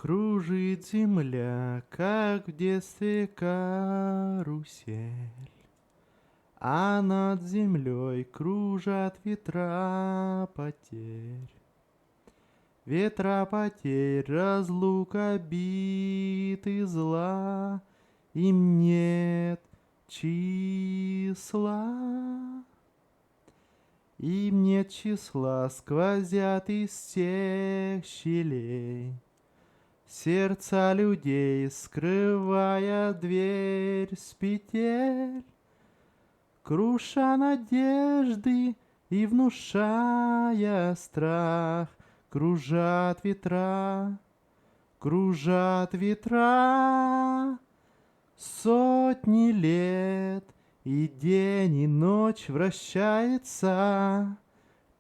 Кружит земля, как в детстве карусель, а над землей кружат ветра потерь. Ветра потерь, разлук, обид и зла, им нет числа. Им нет числа, сквозят из всех щелей сердца людей, скрывая дверь с петель, круша надежды и внушая страх. Кружат ветра, сотни лет, и день, и ночь вращается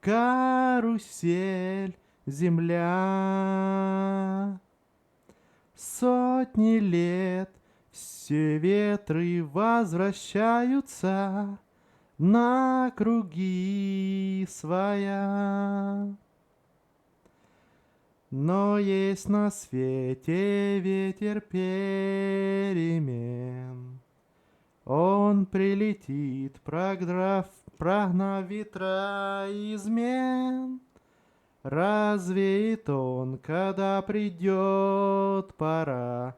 карусель земля. Сотни лет все ветры возвращаются на круги своя. Но есть на свете ветер перемен. Он прилетит, прогнав ветра измен. Развеет он, когда придет пора,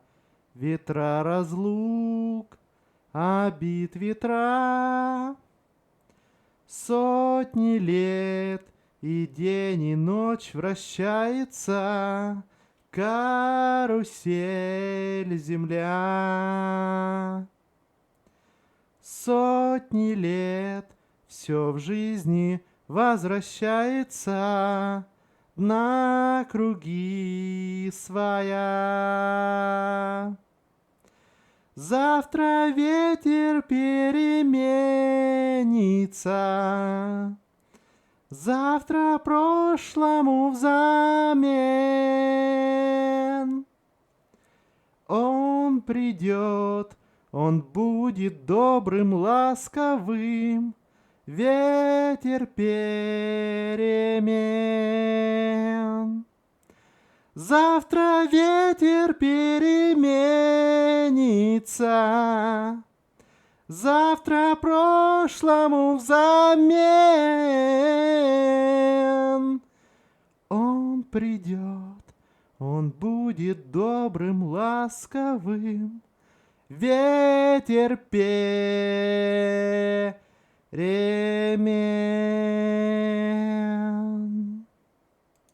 ветра разлук, обид ветра. Сотни лет, и день, и ночь вращается карусель земля. Сотни лет, все в жизни возвращается на круги своя. Завтра ветер переменится, завтра прошлому взамен. Он придет, он будет добрым, ласковым, ветер перемен. Завтра ветер переменится, завтра прошлому взамен. Он придет, он будет добрым, ласковым, ветер перемен.